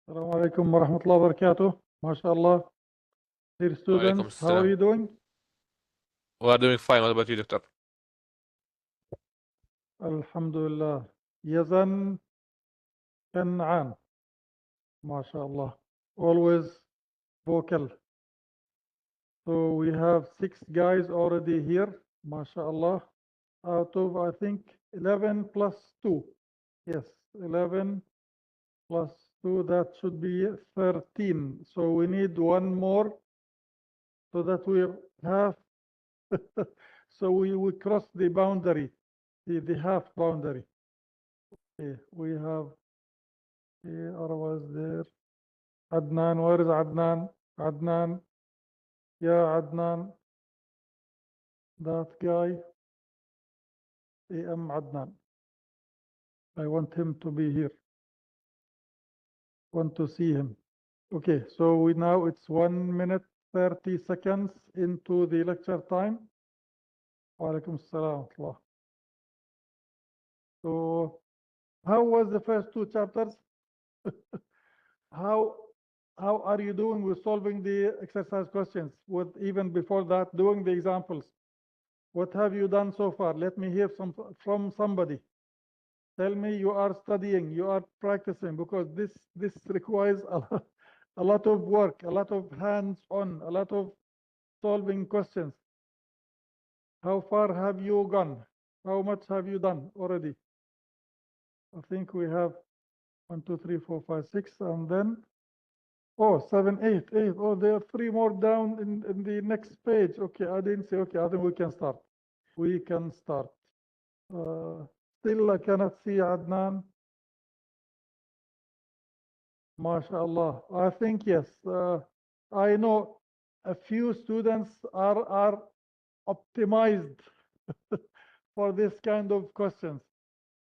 Assalamu alaikum wa rahmatullahi wa barakatuh. MashaAllah. Dear Walaikum students, how are salam. you doing? We are doing fine. What about you, doctor? Alhamdulillah. Yazan Kan'an. MashaAllah. Always vocal. So we have 6 guys already here. MashaAllah. Out of, I think, 11 plus 2. Yes, 11 plus 2, that should be 13. So we need one more so that we have, so we cross the boundary, the half boundary. Okay, we have, was there. Adnan, where is Adnan? Adnan, yeah, Adnan, that guy. Adnan. I want him to be here. Want to see him. Okay, so we now it's 1 minute 30 seconds into the lecture time. Wa alaikum assalam. So how was the first 2 chapters? How are you doing with solving the exercise questions? With even before that, doing the examples? What have you done so far? Let me hear from somebody. Tell me you are studying, you are practicing, because this requires a lot of work, a lot of hands-on, a lot of solving questions. How far have you gone? How much have you done already? I think we have 1, 2, 3, 4, 5, 6, and then 7, 8. Oh, there are 3 more down in the next page. Okay, I didn't say. Okay, I think we can start. We can start. Still, I cannot see Adnan. MashaAllah. I think yes. I know a few students are optimized for this kind of questions,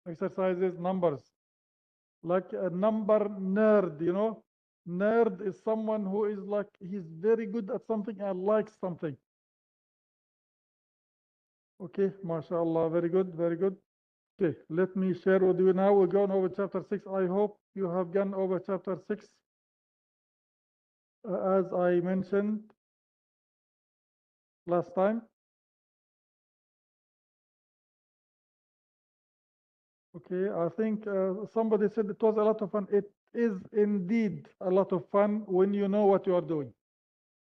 exercises, numbers. Like a number nerd, you know. Nerd is someone who is like, he's very good at something and likes something. Okay, MashaAllah, very good, very good. Okay, let me share with you now. We're going over chapter 6. I hope you have gone over chapter 6. As I mentioned last time. Okay, I think somebody said it was a lot of fun. It is indeed a lot of fun when you know what you are doing.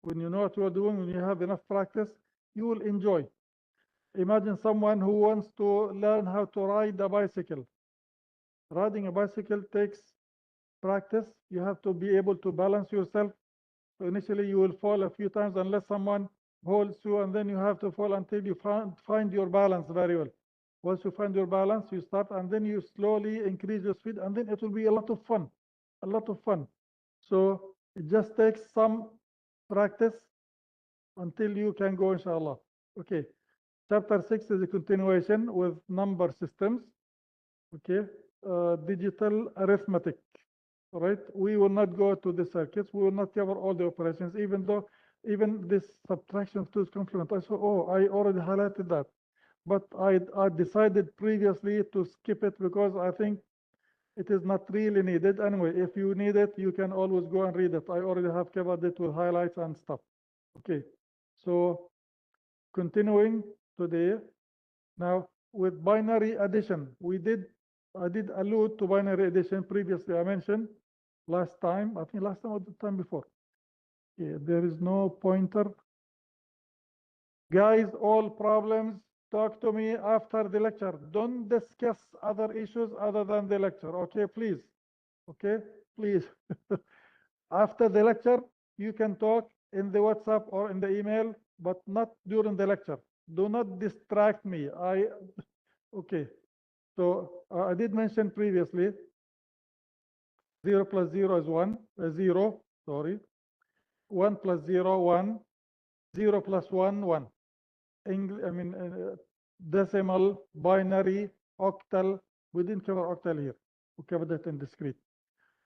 When you know what you are doing, when you have enough practice, you will enjoy. Imagine someone who wants to learn how to ride a bicycle. Riding a bicycle takes practice. You have to be able to balance yourself. So initially, you will fall a few times unless someone holds you, and then you have to fall until you find your balance very well. Once you find your balance, you start, and then you slowly increase your speed, and then it will be a lot of fun, a lot of fun. So it just takes some practice until you can go, inshallah. Okay, chapter 6 is a continuation with number systems. Okay, digital arithmetic. All right, we will not go to the circuits. We will not cover all the operations, even this subtraction of 2's complement. I saw, I already highlighted that. But I decided previously to skip it because I think it is not really needed. Anyway, if you need it, you can always go and read it. I already have covered it with highlights and stuff. Okay, so continuing today, now with binary addition, I did allude to binary addition previously. I mentioned last time, I think last time or the time before. Yeah, there is no pointer. Guys, all problems, talk to me after the lecture. Don't discuss other issues other than the lecture. Okay, please. Okay, please. After the lecture, you can talk in the WhatsApp or in the email, but not during the lecture. Do not distract me. Okay. So I did mention previously, 0 plus 0 is 1, 0, sorry. 1 plus 0, 1. 0 plus 1, 1. Decimal, binary, octal. We didn't cover octal here. We covered that in discrete.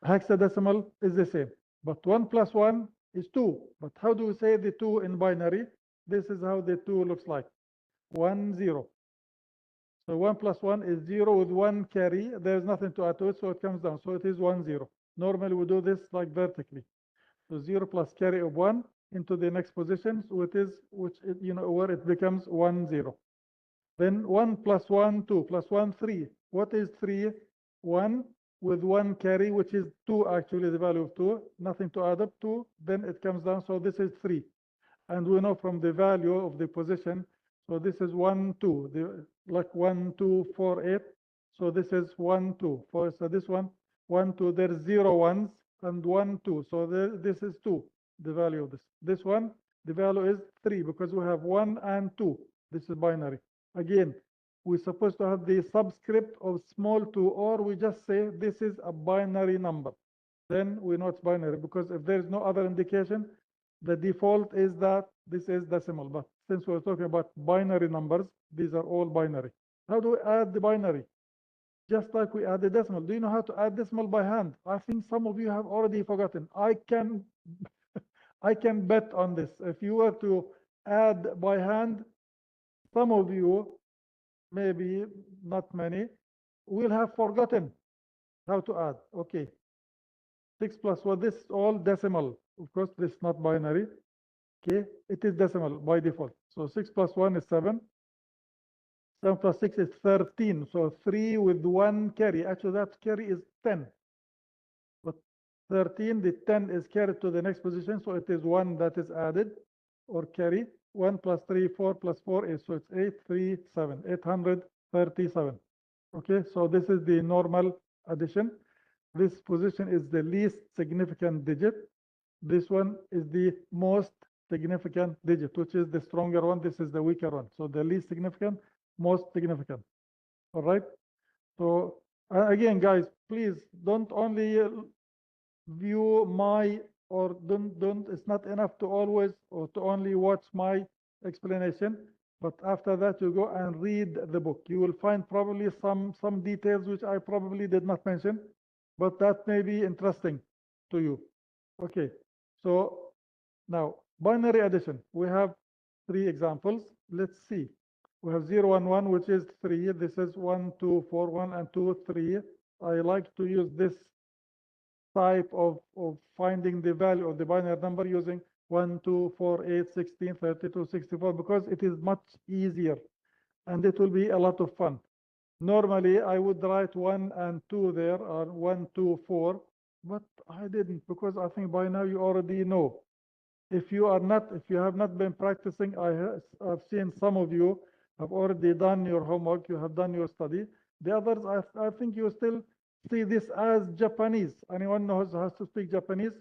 Hexadecimal is the same. But 1 plus 1 is 2. But how do we say the 2 in binary? This is how the 2 looks like. 1, 0. So 1 plus 1 is 0 with 1 carry. There's nothing to add to it, so it comes down. So it is 1, 0. Normally we do this like vertically. So 0 plus carry of 1 into the next position, so it is, where it becomes 1, 0. Then 1 plus 1, 2, plus 1, 3. What is 3? 1 with 1 carry, which is 2 actually, the value of 2, nothing to add up to, then it comes down, so this is 3. And we know from the value of the position, so this is 1, 2, like 1, 2, 4, 8. So this is 1, 2. So this one, 1, 2, there's 0 ones and 1, 2. So this is 2, the value of this. This one, the value is 3 because we have 1 and 2. This is binary. Again, we're supposed to have the subscript of small 2, or we just say this is a binary number. Then we know it's binary, because if there is no other indication, the default is that this is decimal. But since we're talking about binary numbers, these are all binary. How do we add the binary? Just like we add the decimal. Do you know how to add decimal by hand? I think some of you have already forgotten. I can bet on this. If you were to add by hand, some of you, maybe not many, will have forgotten how to add. Okay. 6 plus 1, this is all decimal. Of course, this is not binary. Okay, it is decimal by default. So 6 plus 1 is 7. 7 plus 6 is 13. So 3 with 1 carry. Actually, that carry is 10. But 13, the 10 is carried to the next position. So it is 1 that is added or carry. 1 plus 3, 4 plus 4 is, so it's 837, 837. Okay, so this is the normal addition. This position is the least significant digit. This one is the most significant digit, which is the stronger one. This is the weaker one. So the least significant, most significant. All right. So again, guys, please don't only view my, or don't. It's not enough to always or to only watch my explanation. But after that, you go and read the book. You will find probably some details which I probably did not mention, but that may be interesting to you. Okay. So now, binary addition, we have 3 examples. Let's see. We have 0, 1, 1, which is 3. This is 1, 2, 4, 1, and 2, 3. I like to use this type of finding the value of the binary number using 1, 2, 4, 8, 16, 32, 64, because it is much easier and it will be a lot of fun. Normally, I would write 1 and 2 there, or 1, 2, 4, but I didn't, because I think by now you already know. If you have not been practicing, I've seen some of you have already done your homework, you have done your study. The others, I think you still see this as Japanese. Anyone knows how to speak Japanese?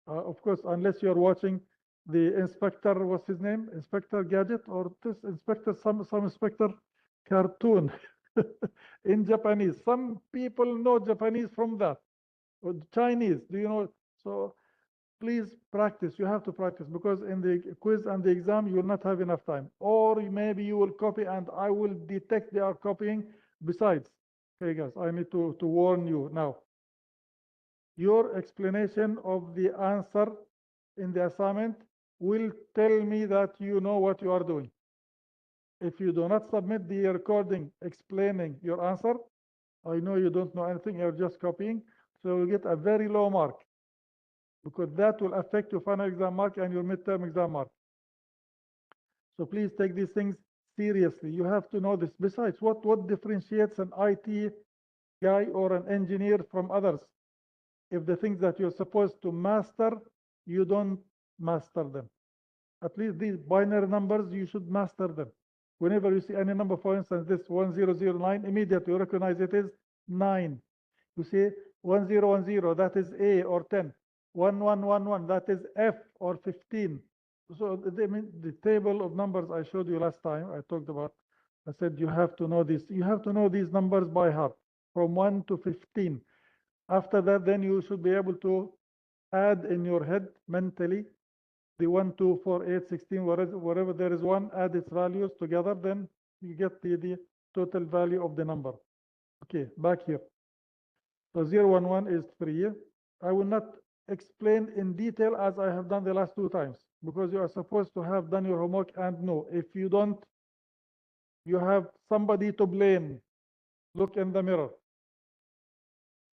Of course, unless you're watching the Inspector, what's his name? Inspector Gadget, or this Inspector, some Inspector cartoon in Japanese. Some people know Japanese from that. Or Chinese, do you know? So please practice. You have to practice, because in the quiz and the exam, you will not have enough time. Or maybe you will copy and I will detect they are copying. Besides, okay, guys, I need to warn you now. Your explanation of the answer in the assignment will tell me that you know what you are doing. If you do not submit the recording explaining your answer, I know you don't know anything, you're just copying, so you'll get a very low mark, because that will affect your final exam mark and your midterm exam mark. So please take these things seriously. You have to know this. Besides, what differentiates an IT guy or an engineer from others? If the things that you're supposed to master, you don't master them. At least these binary numbers, you should master them. Whenever you see any number, for instance, this 1009, immediately you recognize it is 9. You see 1010, that is A or 10. 1111, that is F or 15. So the table of numbers I showed you last time, I talked about, I said you have to know this. You have to know these numbers by heart, from 1 to 15. After that, then you should be able to add in your head mentally the 1, 2, 4, 8, 16, wherever there is 1, add its values together, then you get the total value of the number. Okay, back here. So 0, 1, 1 is 3. I will not explain in detail as I have done the last 2 times, because you are supposed to have done your homework and know. If you don't, you have somebody to blame. Look in the mirror.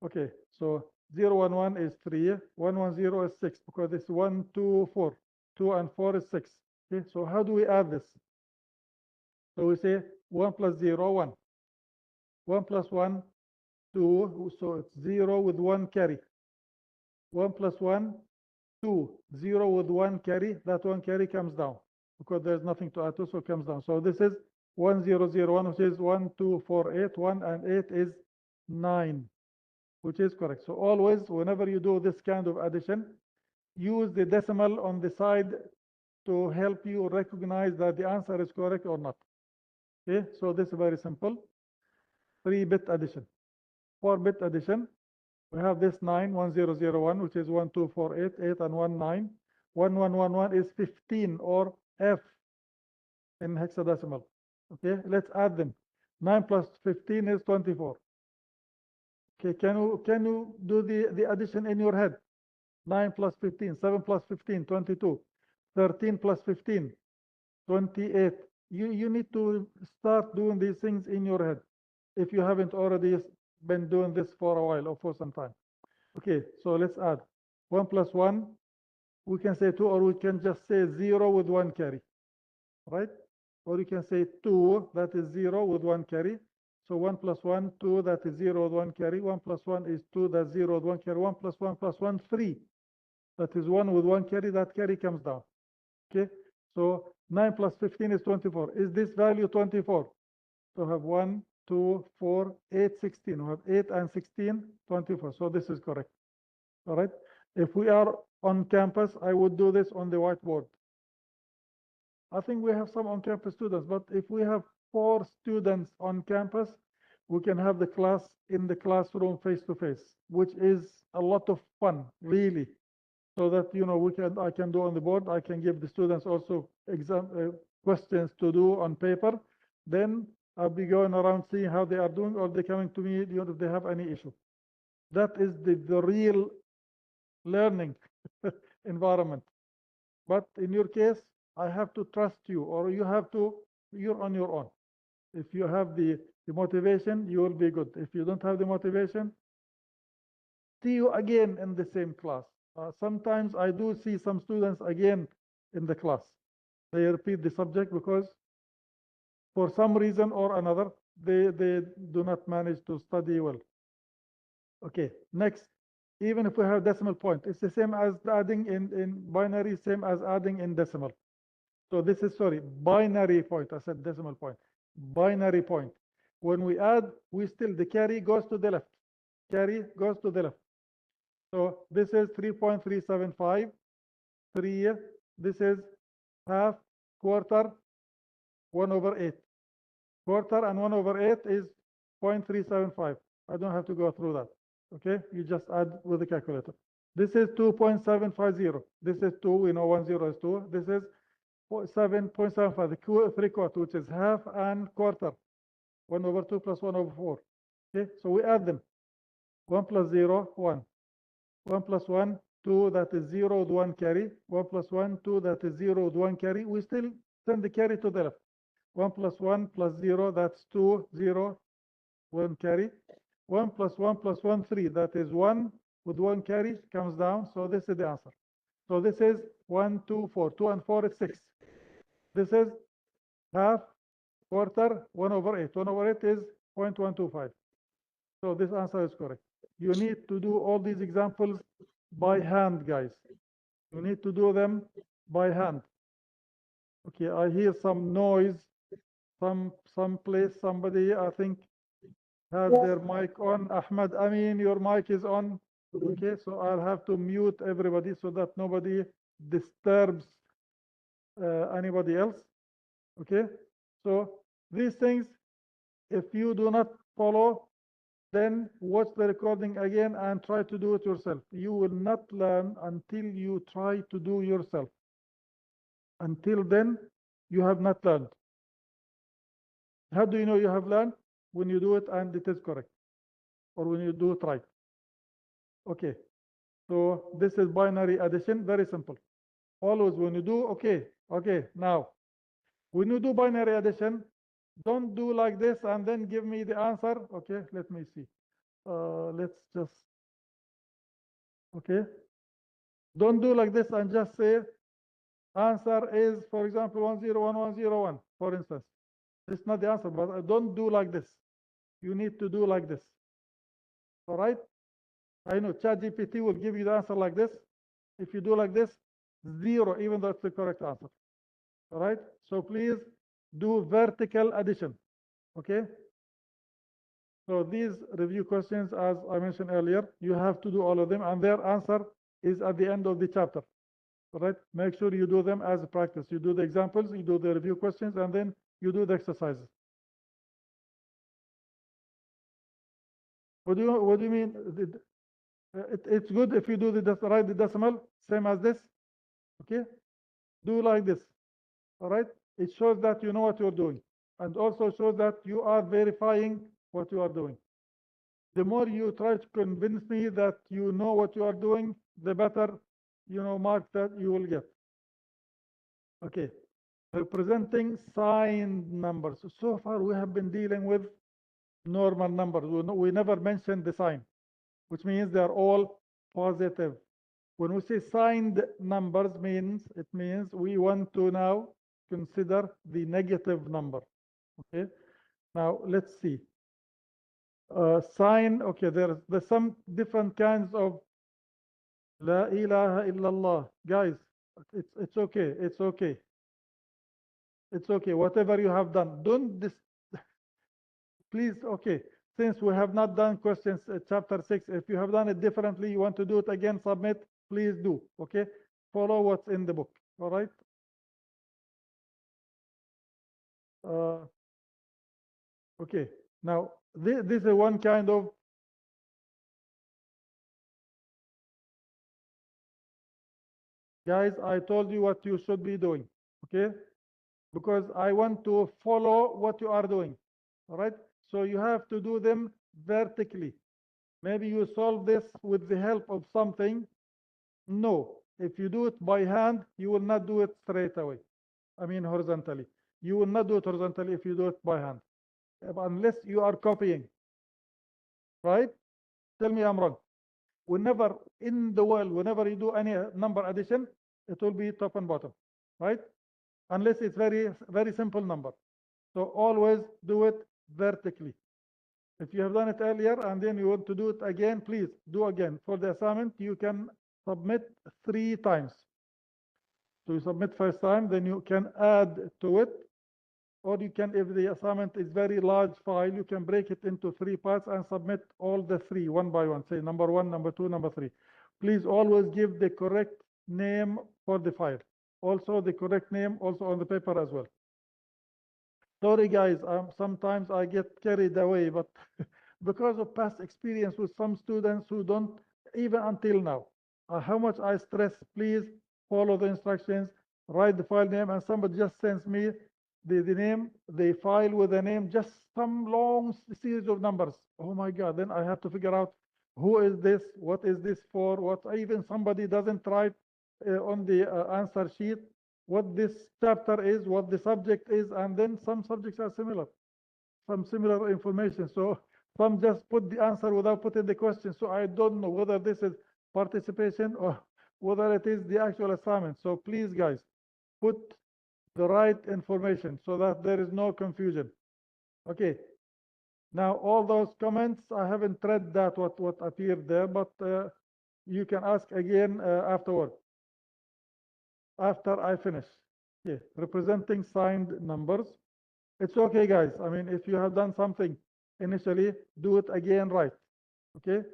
Okay, so 0, 1, 1 is 3, 1, 1, 0 is 6, because it's 1, 2, 4. 2 and 4 is 6. Okay, so how do we add this? So we say 1 plus 0, 1. 1 plus 1, 2, so it's 0 with 1 carry. 1 plus 1, 2, 0 with 1 carry. That 1 carry comes down because there's nothing to add to, so it comes down. So this is 1, 0, 0, 1, which is 1, 2, 4, 8, 1, and 8 is 9, which is correct. So always, whenever you do this kind of addition, use the decimal on the side to help you recognize that the answer is correct or not. Okay, so this is very simple. 3-bit addition. 4-bit addition. We have this 9, 1, 0, 0, 1, which is 1, 2, 4, 8, 8, and 1, 9. 1, 1, 1, 1 is 15, or F in hexadecimal. Okay, let's add them. 9 plus 15 is 24. Okay, can you do the addition in your head? 9 plus 15, 7 plus 15, 22. 13 plus 15, 28. You need to start doing these things in your head if you haven't already been doing this for a while or for some time. Okay, so let's add 1 plus 1. We can say 2, or we can just say 0 with 1 carry, right? Or you can say 2, that is 0 with 1 carry. So 1 plus 1, 2, that is 0 with 1 carry. 1 plus 1 is 2, that's 0 with 1 carry. 1 plus 1 plus 1, 3. That is 1 with 1 carry. That carry comes down. Okay, so 9 plus 15 is 24. Is this value 24? So we have 1, 2, 4, 8, 16. We have 8 and 16, 24. So this is correct. All right. If we are on campus, I would do this on the whiteboard. I think we have some on-campus students, but if we have 4 students on campus, we can have the class in the classroom face-to-face, which is a lot of fun, really. So that, you know, I can do on the board. I can give the students also exam questions to do on paper. Then I'll be going around seeing how they are doing, or they're coming to me, you know, if they have any issue. That is the real learning environment. But in your case, I have to trust you, or you're on your own. If you have the motivation, you will be good. If you don't have the motivation, see you again in the same class. Sometimes I do see some students again in the class. They repeat the subject because for some reason or another, they do not manage to study well. Okay, next. Even if we have decimal point, it's the same as adding in binary, same as adding in decimal. So this is, sorry, binary point. I said decimal point. Binary point. When we add, the carry goes to the left. Carry goes to the left. So this is 3.375. 3. This is half, quarter, 1 over 8. Quarter and 1 over 8 is 0.375. I don't have to go through that. Okay, you just add with the calculator. This is 2.750. This is 2. We know 1 0 is 2. This is 7.75, 3 quarter, which is half and quarter. 1 over 2 plus 1 over 4. Okay, so we add them. 1 plus 0, 1. 1 plus 1, 2, that is 0 with 1 carry. 1 plus 1, 2, that is 0 with 1 carry. We still send the carry to the left. 1 plus 1 plus 0, that's 2, 0, 1 carry. 1 plus 1 plus 1, 3, that is 1 with 1 carry, comes down. So this is the answer. So this is 1, 2, 4. 2 and 4 is 6. This is half, quarter, 1 over 8. 1 over 8 is 0.125. So this answer is correct. You need to do all these examples by hand, guys. You need to do them by hand. Okay, I hear some noise. Some place, somebody, I think, has their mic on. Ahmed Amin, your mic is on. Okay, so I'll have to mute everybody so that nobody disturbs anybody else. Okay, so these things, if you do not follow, then watch the recording again and try to do it yourself. You will not learn until you try to do yourself. Until then, you have not learned. How do you know you have learned? When you do it and it is correct, or when you do it right. Okay, so this is binary addition, very simple. Always when you do, okay, now, when you do binary addition, don't do like this and then give me the answer. Okay, let me see. Let's just Okay? Don't do like this and just say answer is, for example, 101101, for instance. It's not the answer, but don't do like this. You need to do like this. All right? I know ChatGPT will give you the answer like this. If you do like this, 0, even though it's the correct answer. All right? So please do vertical addition. Okay? So these review questions, as I mentioned earlier, you have to do all of them, and their answer is at the end of the chapter. All right? Make sure you do them as a practice. You do the examples, you do the review questions, and then you do the exercises. What do you mean? It's good if you do write the decimal, same as this. Okay? Do like this. All right? It shows that you know what you're doing, and also shows that you are verifying what you are doing. The more you try to convince me that you know what you are doing, the better, mark that you will get. Okay. Representing signed numbers. So far, we have been dealing with normal numbers. We never mentioned the sign, which means they're all positive. When we say signed numbers, it means we want to now consider the negative number. Okay. Now let's see. Sign. Okay. There's some different kinds of La ilaha illallah. Guys, it's okay. It's okay. It's okay. Whatever you have done, don't please. Okay. Since we have not done questions chapter 6, if you have done it differently, you want to do it again, submit, please do. Okay. Follow what's in the book. All right. Okay. Now this is one kind of guys. I told you what you should be doing. Okay. Because I want to follow what you are doing. All right. So you have to do them vertically. Maybe you solve this with the help of something. No, if you do it by hand, you will not do it straight away. I mean horizontally. You will not do it horizontally if you do it by hand, unless you are copying. Right? Tell me I'm wrong. Whenever in the world, whenever you do any number addition, it will be top and bottom. Right? Unless it's very, very simple number. So always do it vertically. If you have done it earlier and then you want to do it again, please do again. For the assignment, you can submit 3 times. So you submit first time, then you can add to it, or you can, if the assignment is very large file, you can break it into 3 parts and submit all the 3 one by one. Say number 1, number 2, number 3. Please always give the correct name for the file. Also the correct name also on the paper as well. Sorry guys, sometimes I get carried away, but because of past experience with some students who don't, even until now, how much I stress, please follow the instructions, write the file name, and somebody just sends me the name, the file with the name, just some long series of numbers. Oh my God, then I have to figure out who is this, what is this for, what even somebody doesn't write on the answer sheet what this chapter is, what the subject is, and then some subjects are similar, some similar information. So some just put the answer without putting the question. So I don't know whether this is participation or whether it is the actual assignment. So please, guys, put the right information so that there is no confusion. Okay. Now, all those comments, I haven't read that what appeared there, but you can ask again afterward. After I finish. Okay, representing signed numbers. It's okay, guys. I mean, if you have done something initially, do it again right. Okay?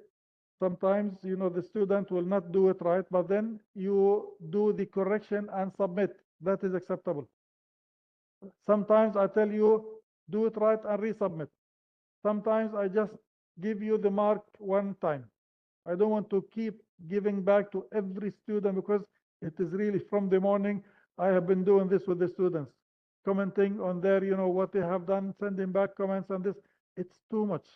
Sometimes, the student will not do it right, but then you do the correction and submit. That is acceptable. Sometimes I tell you, do it right and resubmit. Sometimes I just give you the mark one time. I don't want to keep giving back to every student because it is really from the morning. I have been doing this with the students, commenting on their, what they have done, sending back comments on this. It's too much.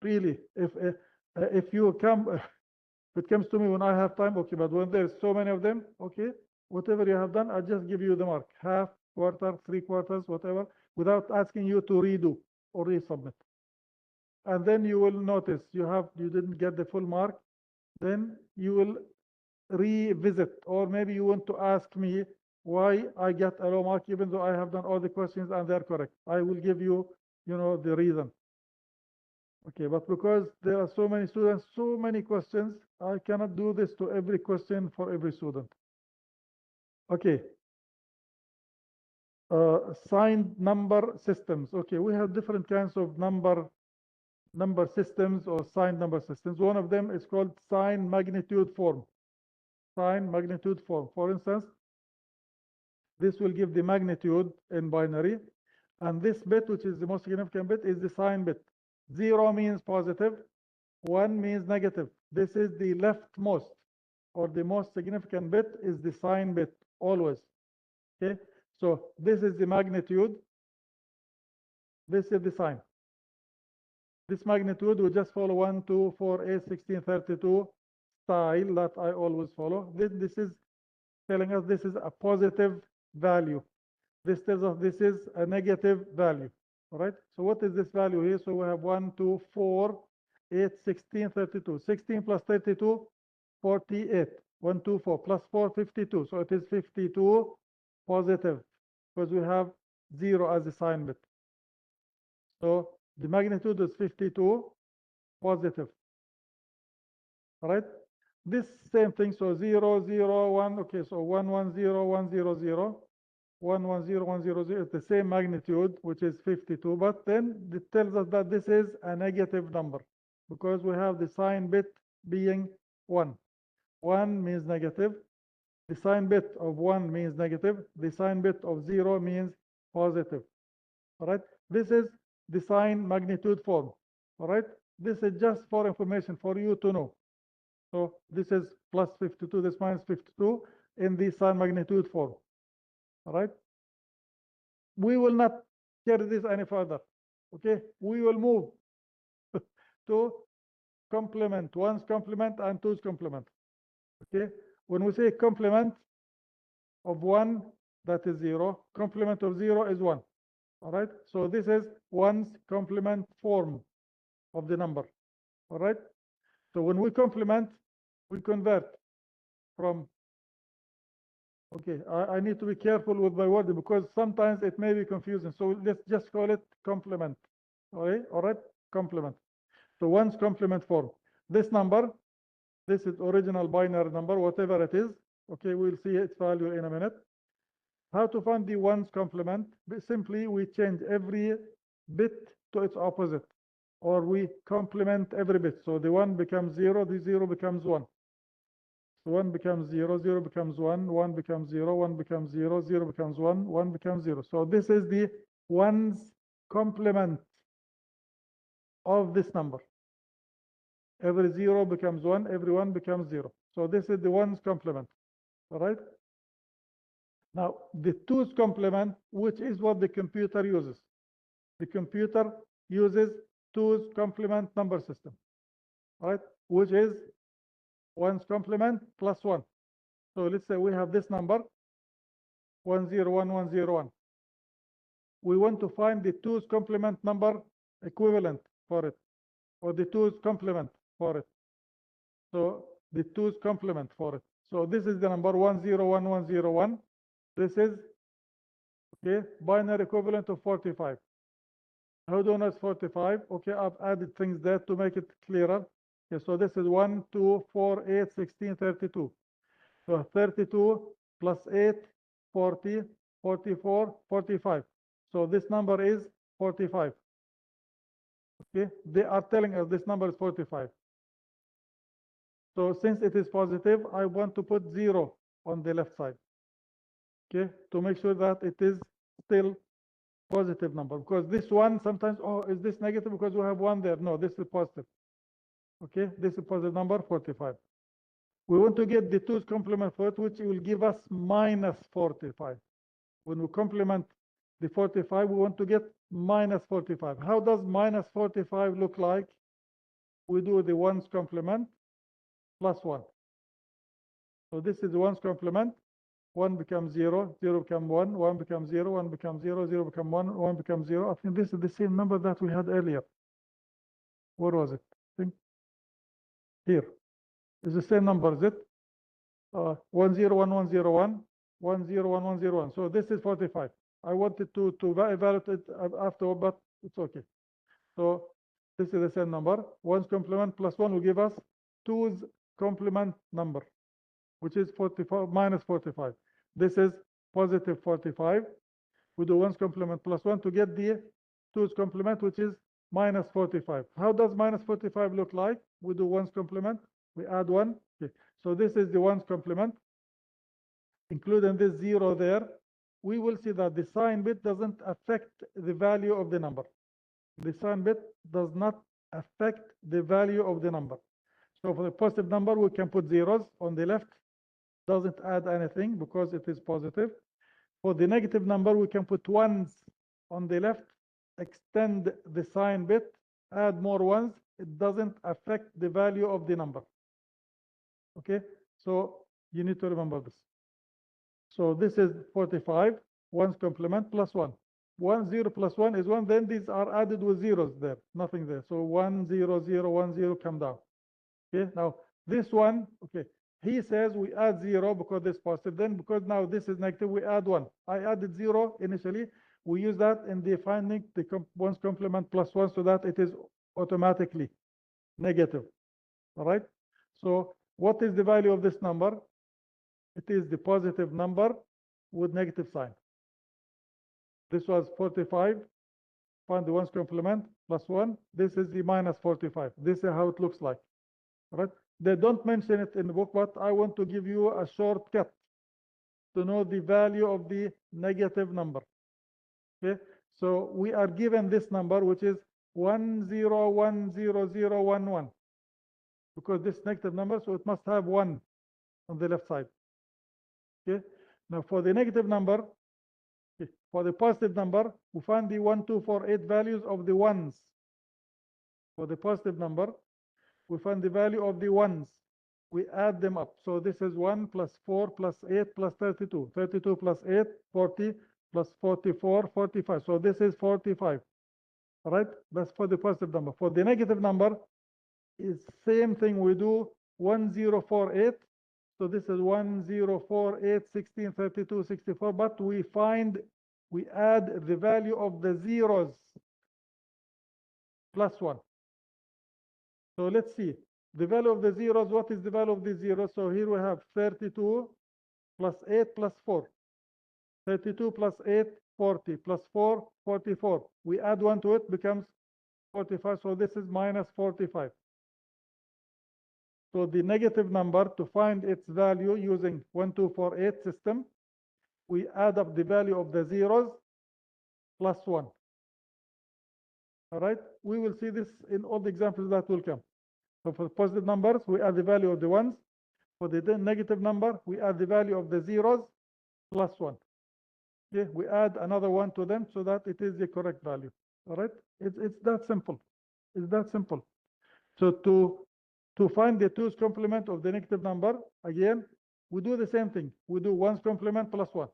Really, if you come, if it comes to me when I have time, okay, but when there's so many of them, okay, whatever you have done, I just give you the mark, half, quarter, 3/4, whatever, without asking you to redo or resubmit. And then you will notice you didn't get the full mark. then you will revisit, or maybe you want to ask me why I get a low mark even though I have done all the questions and they're correct. I will give you, the reason. Okay, but because there are so many students, so many questions, I cannot do this to every question for every student. Okay. Signed number systems. Okay, we have different kinds of number systems or signed number systems. One of them is called sign magnitude form. Sign magnitude form. For instance, this will give the magnitude in binary, and this bit, which is the most significant bit, is the sign bit. 0 means positive, 1 means negative. This is the leftmost, or the most significant bit is the sign bit, always. Okay, so this is the magnitude, this is the sign. This magnitude will just follow 1, 2, 4, 8, 16, 32 style that I always follow. This is telling us this is a positive value. This tells us this is a negative value. All right. So what is this value here? So we have 1, 2, 4, 8, 16, 32. 16 plus 32, 48. 1, 2, 4 plus 4, 52. So it is 52 positive because we have 0 as a sign bit. So the magnitude is 52 positive. All right. This same thing. So 0, 0, 1. Okay. So 1, 1, 0, 1, 0, 0. 1, 1, 0, 1, 0, 0 is the same magnitude, which is 52, but then it tells us that this is a negative number because we have the sign bit being 1. 1 means negative. The sign bit of 1 means negative. The sign bit of 0 means positive. All right. This is the sign magnitude form. All right. This is just for information for you to know. So this is plus 52, this minus 52 in the sign magnitude form. All right. We will not carry this any further. Okay. We will move to complement, 1's complement and 2's complement. Okay. When we say complement of 1, that is 0. Complement of 0 is 1. All right. So this is 1's complement form of the number. All right. So when we complement, we convert from, okay, I need to be careful with my wording because sometimes it may be confusing. So let's just call it complement. All right, complement. So 1's complement form. This number, this is original binary number, whatever it is. Okay, we'll see its value in a minute. How to find the 1's complement? Simply, we change every bit to its opposite, or we complement every bit. So the 1 becomes 0, the 0 becomes 1. So 1 becomes 0, 0 becomes 1, 1 becomes 0, 1 becomes 0, 0 becomes 1, 1 becomes 0. So this is the 1's complement of this number. Every 0 becomes 1, every 1 becomes 0. So this is the 1's complement. All right. Now the 2's complement, which is what the computer uses. The computer uses 2's complement number system. All right, which is 1's complement plus 1. So let's say we have this number 101101. We want to find the 2's complement number equivalent for it, or the 2's complement for it. So the 2's complement for it. So this is the number 101101. This is, okay, binary equivalent of 45. How do I know it's 45? Okay, I've added things there to make it clearer. Okay, so this is 1, 2, 4, 8, 16, 32. So 32 plus 8, 40, 44, 45. So this number is 45. Okay, they are telling us this number is 45. So since it is positive, I want to put 0 on the left side. Okay, to make sure that it is still positive number, because this one sometimes, oh, is this negative because we have 1 there? No, this is positive. Okay, this is positive number 45. We want to get the 2's complement for it, which will give us minus 45. When we complement the 45, we want to get minus 45. How does minus 45 look like? We do the 1's complement plus 1. So this is the 1's complement. 1 becomes 0, 0 becomes 1, 1 becomes 0, 1 becomes 0, 0 becomes 1, 1 becomes 0. I think this is the same number that we had earlier. Where was it? I think here. It's the same number, is it? 101101, 101101. So this is 45. I wanted to evaluate it after, but it's okay. So this is the same number. 1's complement plus 1 will give us 2's complement number, which is 45 minus 45. This is positive 45. We do 1's complement plus 1 to get the 2's complement, which is minus 45. How does minus 45 look like? We do 1's complement, we add 1. Okay. So this is the 1's complement, including this 0 there. We will see that the sign bit doesn't affect the value of the number. The sign bit does not affect the value of the number. So for the positive number, we can put zeros on the left. Doesn't add anything because it is positive. For the negative number, we can put 1's on the left, extend the sign bit, add more 1's. It doesn't affect the value of the number. Okay, so you need to remember this. So this is 45, 1's complement plus 1. 1, 0 plus 1 is 1. Then these are added with zeros there, nothing there. So 1, 0, 0, 1, 0 come down. Okay, now this one, okay, he says we add 0 because this is positive. Then because now this is negative, we add 1. I added 0 initially. We use that in defining the 1's complement plus 1 so that it is automatically negative. All right. So what is the value of this number? It is the positive number with negative sign. This was 45. Find the 1's complement plus 1. This is the minus 45. This is how it looks like. All right. They don't mention it in the book, but I want to give you a shortcut to know the value of the negative number. Okay. So we are given this number, which is 101011, because this negative number, so it must have 1 on the left side. Okay. Now for the negative number, okay, for the positive number, we find the 1, 2, 4, 8 values of the 1's. For the positive number, we find the value of the 1's. We add them up. So this is 1 plus 4 plus 8 plus 32. 32 plus 8, 40 plus 44, 45. So this is 45. All right, that's for the positive number. For the negative number, is same thing. We do 1048. So this is 1048, 16, 32, 64. But we add the value of the zeros plus 1. So let's see. The value of the zeros, what is the value of the zeros? So here we have 32 plus 8 plus 4. 32 plus 8, 40 plus 4, 44. We add 1 to it, becomes 45. So this is minus 45. So the negative number, to find its value using 1, 2, 4, 8 system, we add up the value of the zeros plus 1. All right, we will see this in all the examples that will come. So for positive numbers, we add the value of the 1's. For the negative number, we add the value of the zeros plus 1. Okay, we add another 1 to them so that it is the correct value. All right, it's that simple. It's that simple. So to find the 2's complement of the negative number, again, we do the same thing. We do 1's complement plus 1.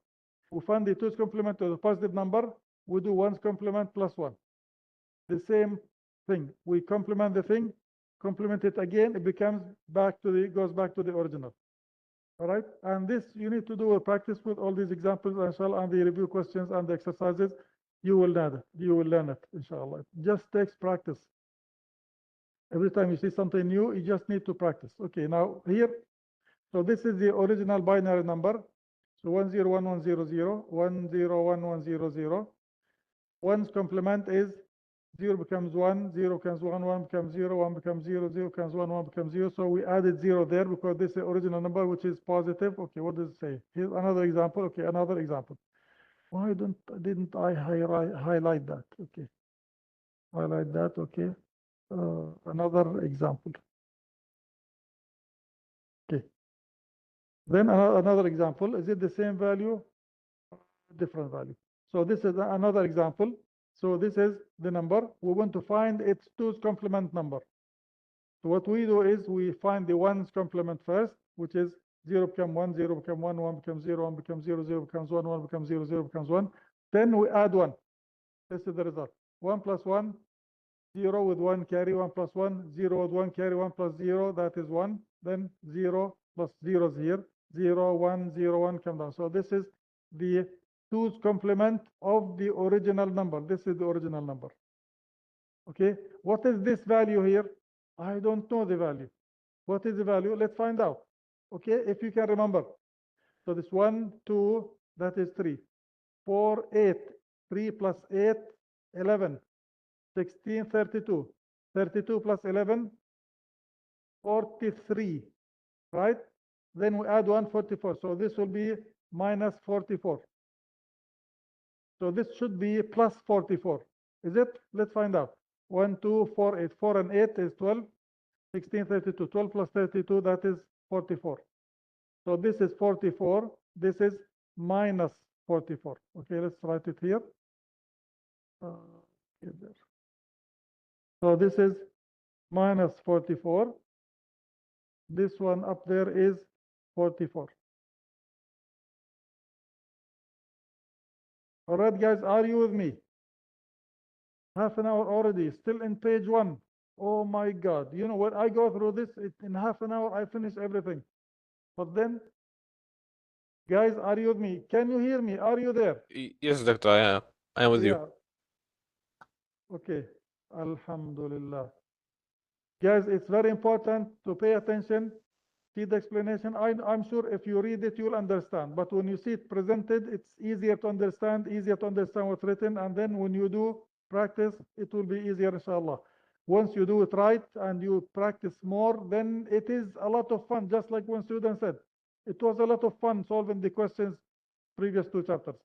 We find the 2's complement of the positive number, we do 1's complement plus 1. The same thing. We complement the thing, complement it again, it becomes goes back to the original. All right, and this you need to do a practice with all these examples, inshallah, and the review questions and the exercises. You will learn it. You will learn it, inshallah. It just takes practice. Every time you see something new, you just need to practice. Okay, now here, so this is the original binary number. So 101100, 101100. 1's complement is 0 becomes 1, 0 becomes 1, 1 becomes 0, 1 becomes 0, 0 becomes 1, 1 becomes 0. So we added 0 there because this is the original number, which is positive. Okay, what does it say? Here's another example. Okay, another example. Why didn't I highlight that? Okay, highlight that. Okay, another example. Okay, then another example. Is it the same value? Different value. So this is another example. So this is the number. We want to find its 2's complement number. So what we do is we find the 1's complement first, which is 0 become 1, 0 become 1, 1 becomes 0, 1 becomes 0, 0 becomes 1, 1 becomes 0, 0 becomes 1. Then we add 1. This is the result. 1 plus 1, 0 with 1 carry, 1 plus 1, 0 with 1 carry, 1 plus 0, that is 1. then 0 plus 0 is here, 0, 1, 0, 1 come down. So this is the 2's complement of the original number. This is the original number. Okay, what is this value here? I don't know the value. What is the value? Let's find out. Okay, if you can remember. So this 1, 2, that is 3. 4, 8. 3 plus 8, 11. 16, 32. 32 plus 11, 43. Right? Then we add 144. So this will be minus 44. So this should be plus 44. Is it? Let's find out. 1, 2, 4, 8. 4 and 8 is 12. 16, 32. 12 plus 32, that is 44. So this is 44. This is minus 44. Okay, let's write it here. So this is minus 44. This one up there is 44. All right, guys, are you with me? Half an hour already, still in page 1. Oh my God. You know, when I go through this, in half an hour, I finish everything. But then, guys, are you with me? Can you hear me? Are you there? Yes, Doctor, I am with you. Okay. Alhamdulillah. Guys, it's very important to pay attention. See the explanation. I'm sure if you read it, you'll understand. But when you see it presented, it's easier to understand what's written. And then when you do practice, it will be easier, inshallah. Once you do it right and you practice more, then it is a lot of fun, just like one student said. It was a lot of fun solving the questions previous 2 chapters.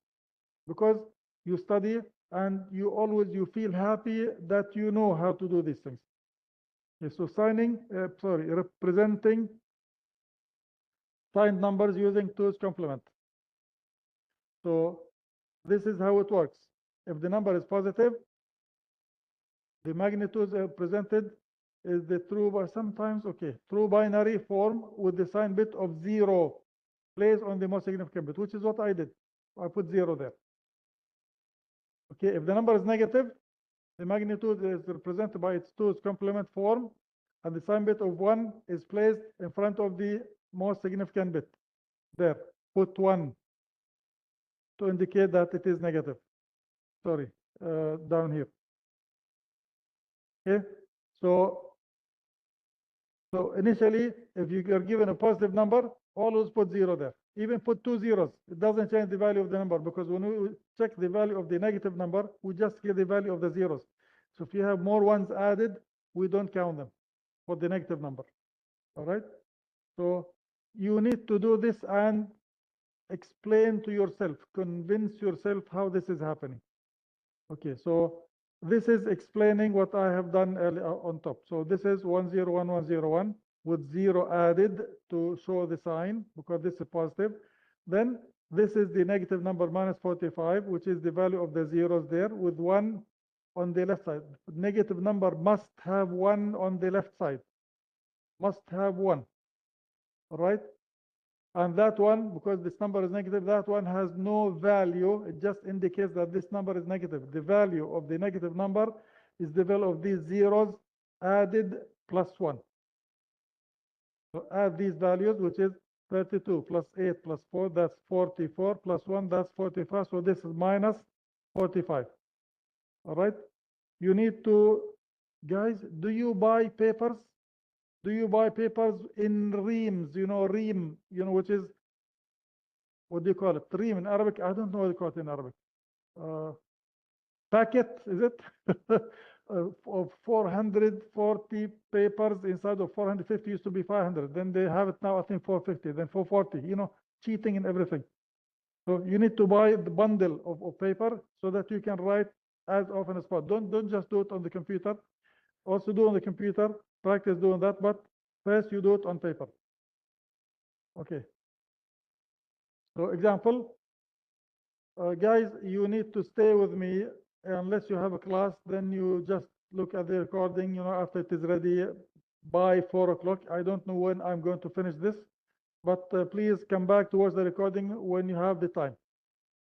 Because you study and you feel happy that you know how to do these things. Okay, so representing signed numbers using 2's complement. So this is how it works. If the number is positive, the magnitudes presented is the true, but sometimes, okay, true binary form with the sign bit of 0 placed on the most significant bit, which is what I did. I put 0 there. Okay, if the number is negative, the magnitude is represented by its 2's complement form, and the sign bit of 1 is placed in front of the most significant bit. There, put 1 to indicate that it is negative. Sorry, down here. Okay, so initially, if you are given a positive number, always put 0 there. Even put 2 zeros. It doesn't change the value of the number, because when we check the value of the negative number, we just get the value of the zeros. So if you have more ones added, we don't count them for the negative number. All right? So you need to do this and explain to yourself, convince yourself how this is happening. Okay, so this is explaining what I have done on top. So this is 101101 with 0 added to show the sign, because this is positive. Then this is the negative number minus 45, which is the value of the zeros there, with 1 on the left side. Negative number must have 1 on the left side. Must have 1. All right? And that one, because this number is negative, that one has no value. It just indicates that this number is negative. The value of the negative number is the value of these zeros added plus 1. So add these values, which is 32 plus 8 plus 4, that's 44, plus 1, that's 45. So this is minus 45. All right? You need to, guys, do you buy papers? Do you buy papers in reams? You know, ream, which is, what do you call it? Ream in Arabic? I don't know what you call it in Arabic. Packet, is it? Of 440 papers inside of 450 used to be 500. Then they have it now, I think 450, then 440, cheating and everything. So you need to buy the bundle of paper so that you can write as often as possible. Don't just do it on the computer. Also do on the computer, practice doing that, but first you do it on paper. Okay. So example, guys, you need to stay with me unless you have a class. Then you just look at the recording, after it is ready by 4 o'clock. I don't know when I'm going to finish this, but please come back towards the recording when you have the time,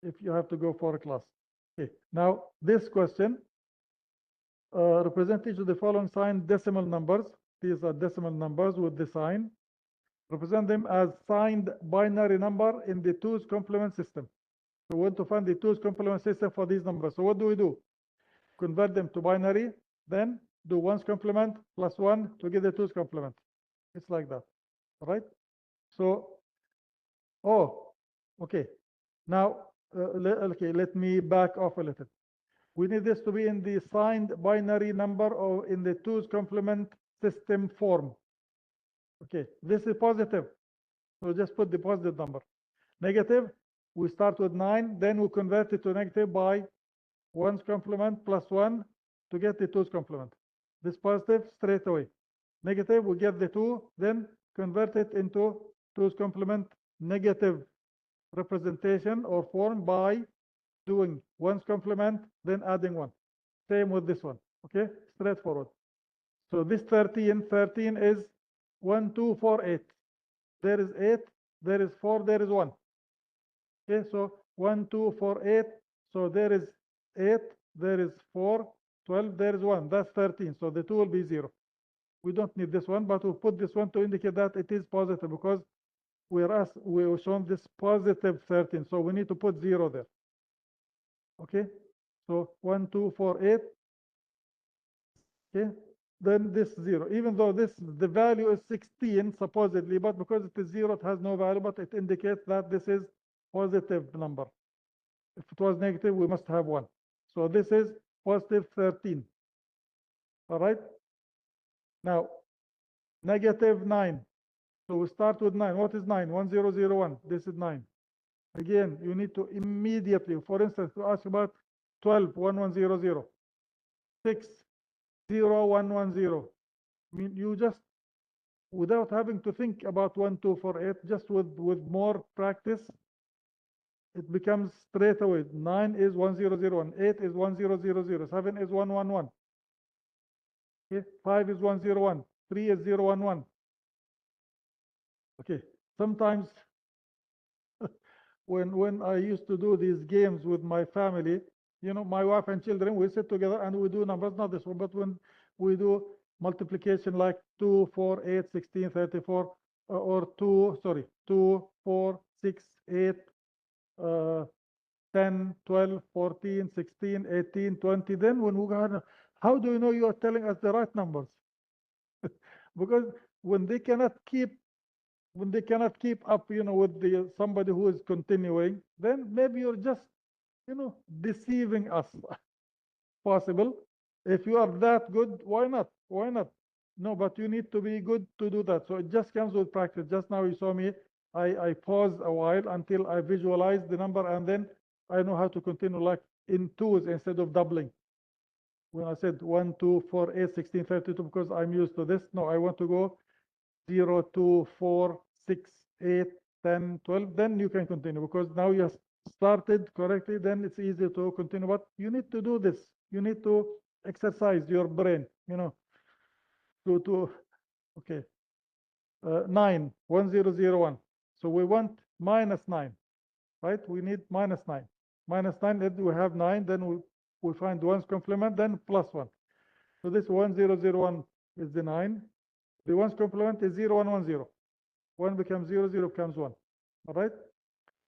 if you have to go for a class. Okay. Now this question, represent each of the following signed decimal numbers. These are decimal numbers with the sign. represent them as signed binary number in the 2's complement system. So we want to find the 2's complement system for these numbers. So what do? Convert them to binary, then do 1's complement plus 1 to get the 2's complement. It's like that, all right? So, okay. Now, let me back off a little. We need this to be in the signed binary number or in the 2's complement system form. Okay, this is positive. So just put the positive number. Negative, we start with 9, then we convert it to negative by 1's complement plus 1 to get the 2's complement. This positive straight away. Negative, we get the 2, then convert it into 2's complement negative representation or form by doing 1's complement, then adding 1. Same with this one, okay? Straightforward. So this 13 is 1, 2, 4, 8. There is 8, there is 4, there is 1. Okay, so 1, 2, 4, 8. So there is 8, there is 4, 12, there is 1. That's 13. So the 2 will be 0. We don't need this one, but we'll put this one to indicate that it is positive because we've shown this positive 13. So we need to put 0 there. Okay, so 1, 2, 4, 8. Okay, then this 0. Even though the value is 16 supposedly, but because it is 0, it has no value, but it indicates that this is positive number. If it was negative, we must have 1. So this is positive 13. All right. Now, negative 9. So we start with 9. What is 9? 1001. This is 9. Again, you need to immediately, for instance, to ask about 12, 1100, 6, 0110. I mean, you just, without having to think about 1, 2, 4, 8, just with more practice, it becomes straight away. 9 is 1001, 8 is 1000, 7 is 111. Okay, 5 is 101, 3 is 011. Okay, sometimes when I used to do these games with my family, you know, my wife and children, we sit together and we do numbers, not this one, but when we do multiplication like 2, 4, 8, 16, 34, or 2, 4, 6, 8, 10, 12, 14, 16, 18, 20. Then when we go, how do you know you are telling us the right numbers? Because when they cannot keep up, you know, with somebody who is continuing, then maybe you're just, you know, deceiving us. Possible. If you are that good, why not? Why not? No, but you need to be good to do that. So it just comes with practice. Just now you saw me, I pause a while until I visualize the number, and then I know how to continue like in 2's instead of doubling. When I said 1, 2, 4, 8, 16, 32, because I'm used to this. No, I want to go 0, 2, 4, 6, 8, 10, 12. Then you can continue because now you have started correctly. Then it's easy to continue. But you need to do this. You need to exercise your brain, you know, okay. 9, 1001. So we want minus 9, right? We need minus 9. Minus 9, then we have 9, then we find 1's complement, then plus 1. So this 1001 is the 9. The 1's complement is 0110. 1 becomes 0, 0 becomes 1. All right?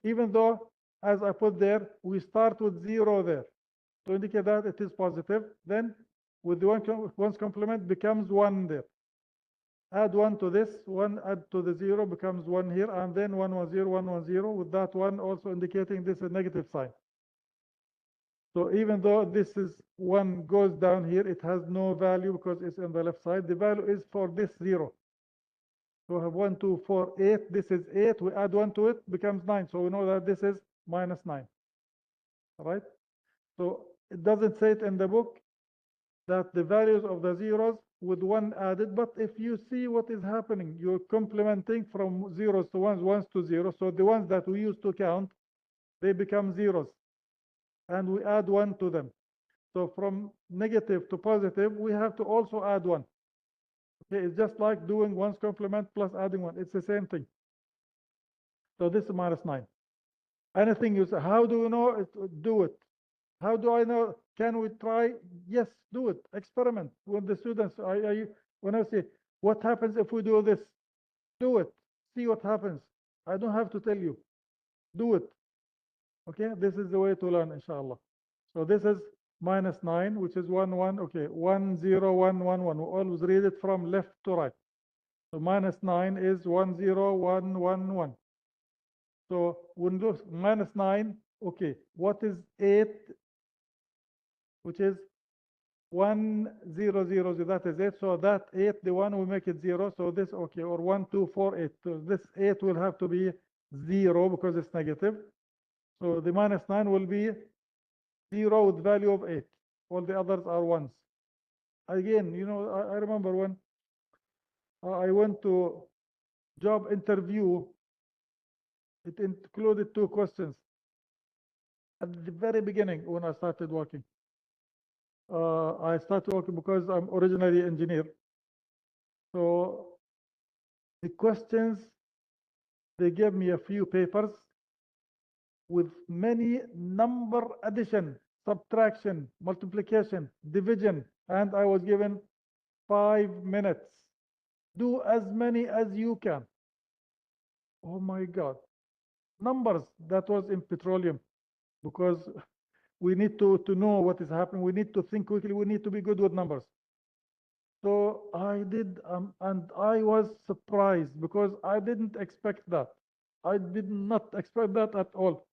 Even though, as I put there, we start with 0 there to indicate that it is positive. Then with the 1's complement becomes 1 there. Add 1 to this, 1 add to the 0 becomes 1 here, and then 110, 110, with that 1 also indicating this is negative sign. So even though this is 1 goes down here, it has no value because it's on the left side. The value is for this 0. So we have 1, 2, 4, 8. This is 8. We add 1 to it, becomes 9. So we know that this is minus 9. All right? So it doesn't say it in the book that the values of the zeros with 1 added, but if you see what is happening, you're complementing from zeros to ones, ones to zeros. So the ones that we used to count, they become zeros. And we add 1 to them. So from negative to positive, we have to also add 1. Okay, it's just like doing 1's complement plus adding 1. It's the same thing. So this is minus 9. Anything you say, how do you know it? Do it. How do I know? Can we try? Yes, do it. Experiment with the students. When I say, what happens if we do this? Do it. see what happens. I don't have to tell you. Do it. Okay, this is the way to learn, inshallah. So this is -9, which is 1, 1. Okay, 1, 0, 1, 1, 1. We always read it from left to right. So -9 is 1, 0, 1, 1, 1. So when look -9, okay, what is 8, which is 1, 0, 0, 0, that is 8. So that 8, the 1 will make it 0. So this, okay, or 1, 2, 4, 8. So this 8 will have to be 0 because it's negative. So the -9 will be 0 with value of 8. All the others are 1s. Again, you know, I remember when I went to job interview, it included 2 questions. At the very beginning, when I started working, I started working because I'm originally engineer. So the questions, they gave me a few papers with many number addition, subtraction, multiplication, division, and I was given 5 minutes. Do as many as you can. Oh my God. Numbers, that was in petroleum, because we need to know what is happening. We need to think quickly. We need to be good with numbers. So I did, and I was surprised because I didn't expect that. I did not expect that at all,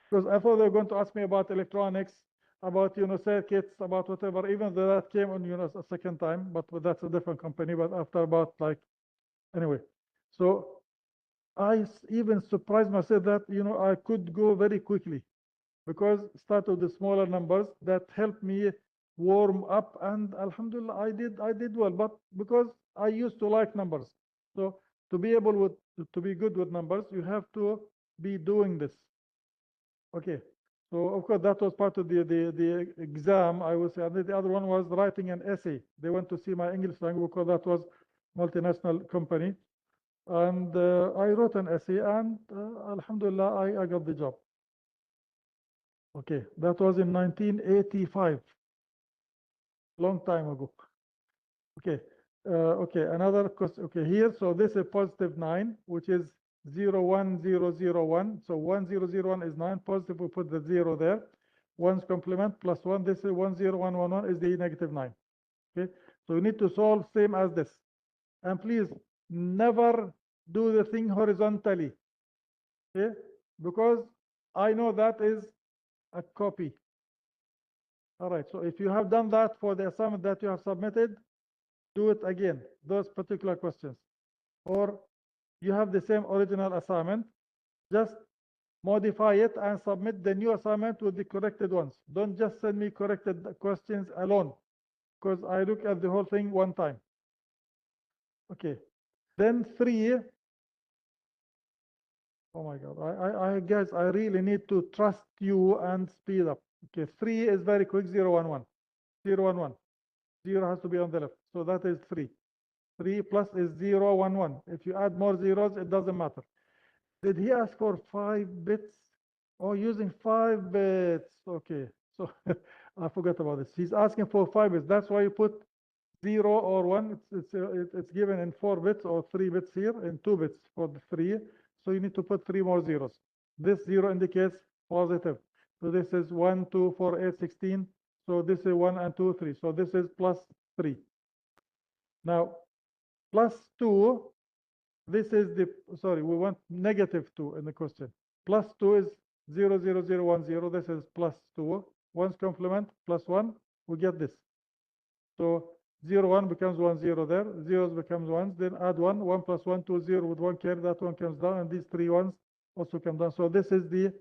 because I thought they were going to ask me about electronics, about, you know, circuits, about whatever. Even though that came on, you know, a second time, but that's a different company. But after about, like, anyway, so I even surprised myself that, you know, I could go very quickly, because start with the smaller numbers that helped me warm up, and alhamdulillah I did well. But because I used to like numbers, so to be able to be good with numbers, you have to be doing this. Okay, so of course that was part of the exam, I would say. And the other one was writing an essay. They went to see my English language because that was multinational company, and I wrote an essay, and alhamdulillah I got the job. Okay, that was in 1985, long time ago. Okay, okay, another question. Okay, here, so this is +9, which is 0, 1, 0, 0, 1. So 1, 0, 0, 1 is 9. Positive, we put the 0 there. 1's complement plus 1. This is 1, 0, 1, 1, 1 is the -9. Okay, so we need to solve same as this. And please never do the thing horizontally. Okay, because I know that is a copy. All right, so if you have done that for the assignment that you have submitted, do it again, those particular questions. Or you have the same original assignment, just modify it and submit the new assignment with the corrected ones. Don't just send me corrected questions alone, because I look at the whole thing one time. Okay, then 3. Oh my God, I guess I really need to trust you and speed up. Okay, 3 is very quick. 0, 1, 1. 0, 1, 1. 0 has to be on the left. So that is 3. 3 plus is 0, 1, 1. If you add more zeros, it doesn't matter. Did he ask for 5 bits? Oh, using 5 bits. Okay, so I forgot about this. He's asking for 5 bits. That's why you put 0 or 1. It's given in 4 bits or 3 bits here, and 2 bits for the 3. So you need to put 3 more zeros. This 0 indicates positive. So this is 1, 2, 4, 8, 16. So this is 1 and 2, 3. So this is +3. Now, +2, this is the, sorry, we want -2 in the question. +2 is 0, 0, 0, 1, 0. This is +2. 1's complement +1, we get this. So 0, 1 becomes 1, 0 there. Zeros becomes 1s. Then add 1. 1 plus 1, 2, 0 with 1 carry. That one comes down. And these 3 1s also come down. So this is the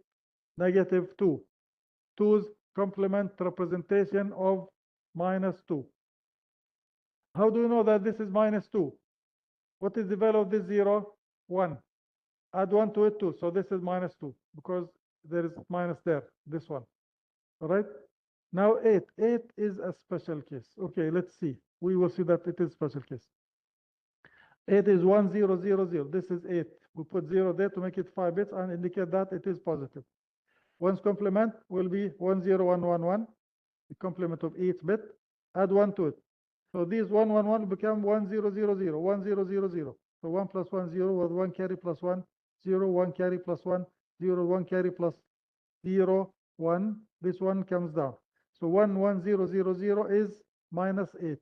-2. 2's complement representation of -2. How do you know that this is -2? What is the value of this 0? 1. Add 1 to it too. So this is -2 because there is minus there, this one. All right. Now 8. 8 is a special case. Okay, let's see. We will see that it is special case. 8 is 1, 0, 0, 0. This is 8. We put 0 there to make it 5 bits and indicate that it is positive. 1's complement will be 1, 0, 1, 1, 1. The complement of each bit. Add 1 to it. So these 1, 1, 1 become 1, 0, 0, 0. 1, 0, 0, 0. So 1 plus 1, 0 with 1 carry plus 1, 0, 1 carry plus 1, 0, 1 carry plus 0, 1. This one comes down. So 1, 1, 0, 0, 0 is minus 8,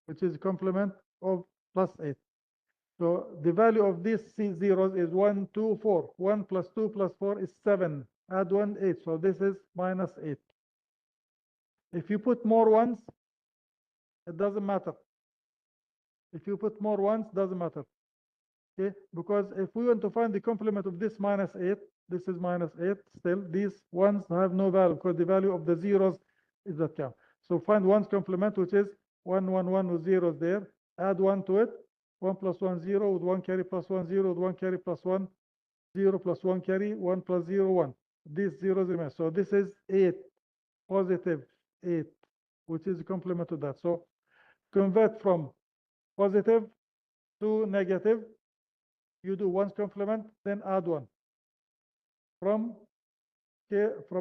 which is complement of plus 8. So the value of these zeros is 1, 2, 4. 1 plus 2 plus 4 is 7. Add 1, 8. So this is minus 8. If you put more ones, it doesn't matter. If you put more ones, doesn't matter. Okay, because if we want to find the complement of this minus 8, this is minus 8 still. These ones have no value because the value of the zeros is that count. So find one's complement, which is 1, 1, 1 with zeros there. Add 1 to it. 1 plus 1, 0 with 1 carry plus 1, 0 with 1 carry plus 1, 0 plus 1 carry, 1 plus 0, 1. These zeros remain. So this is 8, positive 8, which is the complement to that. So convert from positive to negative. You do one's complement, then add 1. From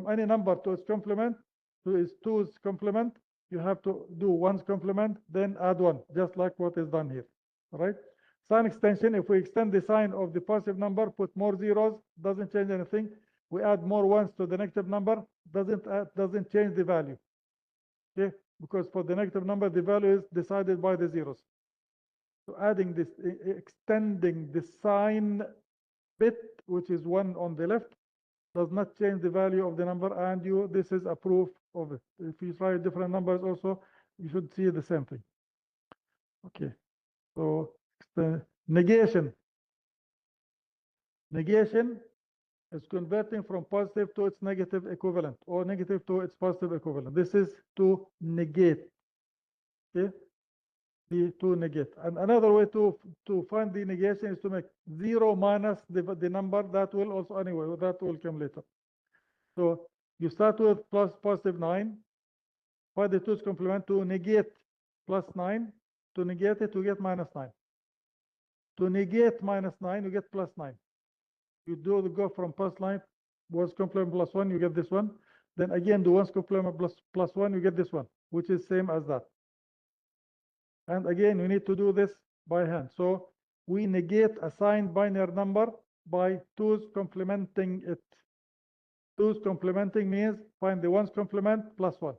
any number to its complement to its 2's complement, you have to do one's complement, then add 1, just like what is done here. All right? Sign extension, if we extend the sign of the positive number, put more zeros, doesn't change anything. We add more ones to the negative number, doesn't change the value. Okay? Because for the negative number, the value is decided by the zeros. So adding this, extending the sign bit, which is 1 on the left, does not change the value of the number, and this is a proof of it. If you try different numbers also, you should see the same thing. Okay, so the negation is converting from positive to its negative equivalent, or negative to its positive equivalent. This is to negate. Okay, to negate. And another way to find the negation is to make 0 minus the number. That will also, anyway, that will come later. So you start with plus positive 9. Find the 2's complement to negate plus 9. To negate it, you get minus 9. To negate minus 9, you get plus 9. You go from plus 9, one's complement plus 1, you get this one. Then again, do one's complement plus 1, you get this one, which is same as that. And again, we need to do this by hand. So we negate a signed binary number by 2's complementing it. 2's complementing means find the 1's complement plus 1.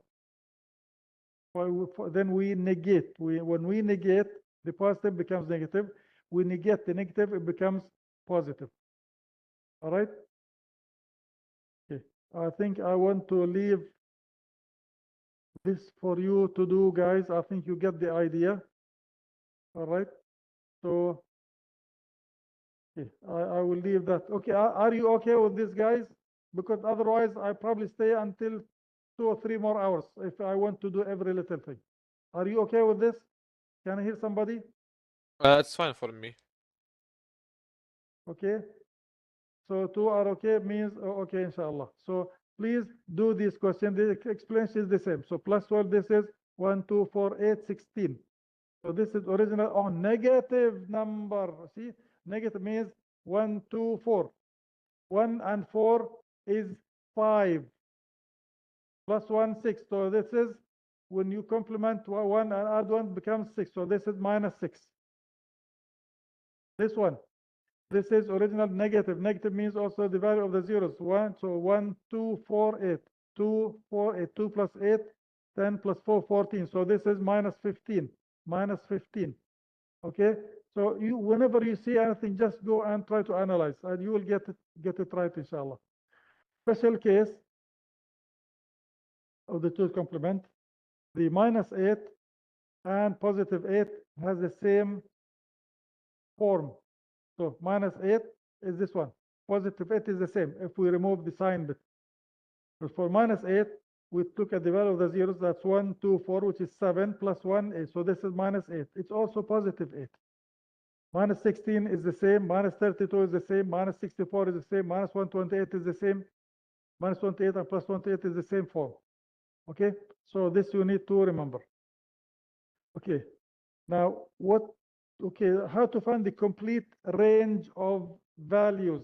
Then we negate. When we negate, the positive becomes negative. We negate the negative, it becomes positive. All right? Okay. I think I want to leave this for you to do, guys. I think you get the idea. All right? So okay, I will leave that. Okay, are you okay with this, guys? Because otherwise, I probably stay until 2 or 3 more hours if I want to do every little thing. Are you okay with this? Can I hear somebody? It's fine for me. Okay. So 2 are okay, means okay, inshallah. So please do this question. The explanation is the same. So plus 12, this is 1, 2, 4, 8, 16. So this is original negative number. See, negative means 1, 2, 4. 1 and 4 is 5. Plus 1, 6. So this is when you complement 1 and add 1 becomes 6. So this is minus 6. This one. This is original negative. Negative means also the value of the zeros. 1. So 1, 2, 4, 8. 2, 4, 8. 2 plus 8, 10 plus 4, 14. So this is minus 15. Minus 15. Okay. So whenever you see anything, just go and try to analyze, and you will get it right, inshallah. Special case of the 2's complement, the minus 8 and positive 8 has the same form. So minus 8 is this one. Positive 8 is the same if we remove the sign bit. But for minus 8, we look at the value of the zeros. That's 1, 2, 4, which is 7 plus 1 8. So this is minus 8. It's also positive 8. Minus 16 is the same. Minus 32 is the same. Minus 64 is the same. Minus 128 is the same. Minus 28 and plus 28 is the same form. Okay, so this you need to remember. Okay, now how to find the complete range of values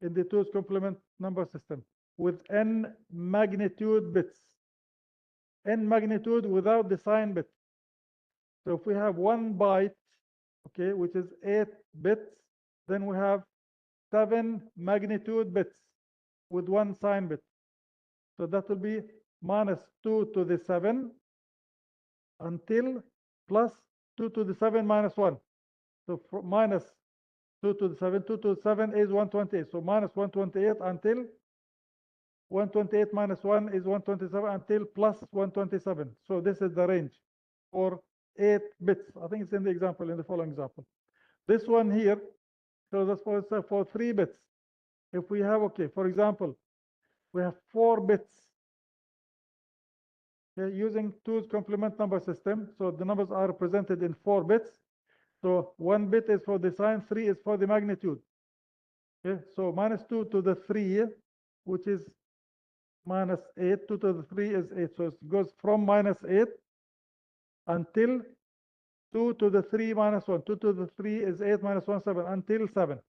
in the 2's complement number system with n magnitude bits. N magnitude without the sign bit. So if we have 1 byte okay, which is 8 bits. Then we have 7 magnitude bits with 1 sign bit. So that will be minus 2 to the 7 until plus 2 to the 7 minus 1. So minus 2 to the 7, 2 to the 7 is 128. So minus 128 until 128 minus 1 is 127 until plus 127. So this is the range for 8 bits. I think it's in the example, in the following example. This one here shows us for 3 bits. If we have, okay, for example, we have 4 bits. Okay, using 2's complement number system. So the numbers are represented in 4 bits. So 1 bit is for the sign, 3 is for the magnitude. Okay, so minus 2 to the 3, which is minus 8, 2 to the 3 is 8. So it goes from minus 8 until 2 to the 3 minus 1. 2 to the 3 is 8 minus 1, 7, until 7.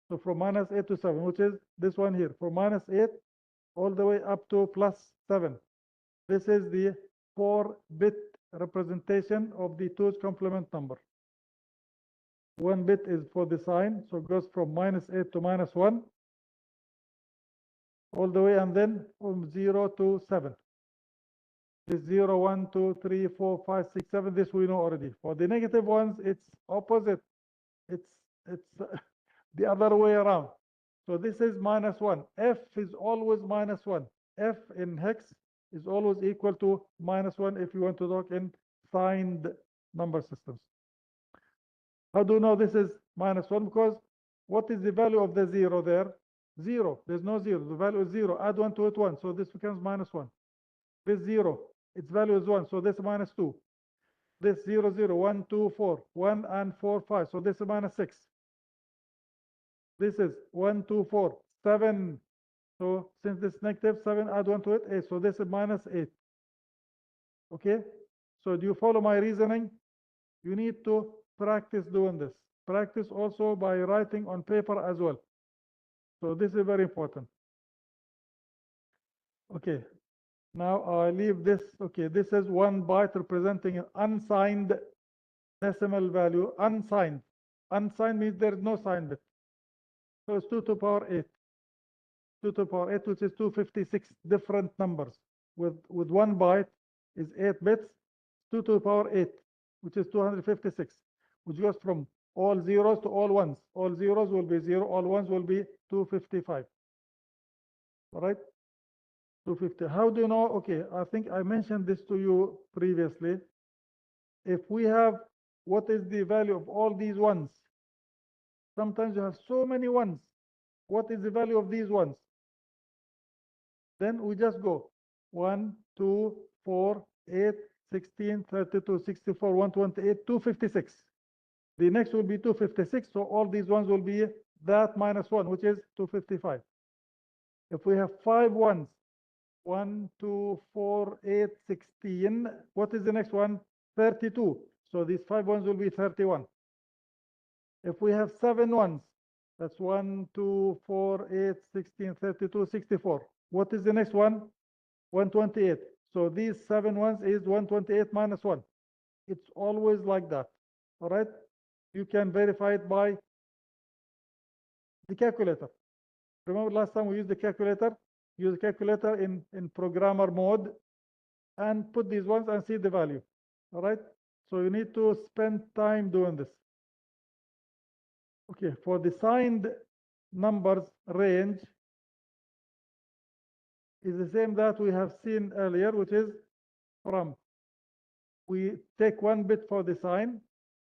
So from minus 8 to 7, which is this one here. From minus 8 all the way up to plus 7. This is the 4-bit representation of the 2's complement number. 1 bit is for the sign, so it goes from minus 8 to minus 1, all the way, and then from 0 to 7. This 0, 1, 2, 3, 4, 5, 6, 7, this we know already. For the negative ones, it's opposite. It's the other way around. So this is minus 1. F is always minus 1. F in hex is always equal to minus 1 if you want to talk in signed number systems. How do you know this is minus 1? Because what is the value of the 0 there? 0. There's no 0. The value is 0. Add 1 to it, 1. So this becomes minus 1. This 0, its value is 1. So this is minus 2. This 0, 0, 1, 2, 4. 1 and 4, 5. So this is minus 6. This is 1, 2, 4, 7. So since this negative 7, add 1 to it, 8. So this is minus 8. Okay? So do you follow my reasoning? You need to practice doing this. Practice also by writing on paper as well. So this is very important. Okay. Now I leave this. Okay, this is 1 byte representing an unsigned decimal value. Unsigned. Unsigned means there is no sign bit. So it's 2 to the power 8. 2 to the power 8, which is 256 different numbers. With 1 byte is 8 bits. 2 to the power 8, which is 256, which goes from all zeros to all ones. All zeros will be 0, all ones will be 255. All right? 250. How do you know? Okay, I think I mentioned this to you previously. If we have, what is the value of all these ones? Sometimes you have so many ones. What is the value of these ones? Then we just go 1, 2, 4, 8, 16, 32, 64, 128, 256. The next will be 256. So all these ones will be that minus 1, which is 255. If we have 5 ones, 1, 2, 4, 8, 16. What is the next one? 32. So these 5 ones will be 31. If we have 7 ones, that's 1, 2, 4, 8, 16, 32, 64. What is the next one? 128. So these 7 ones is 128 minus 1. It's always like that. All right? You can verify it by the calculator. Remember last time we used the calculator? Use the calculator in programmer mode and put these ones and see the value. All right? So you need to spend time doing this. Okay, for the signed numbers range is the same that we have seen earlier, which is from, we take 1 bit for the sign.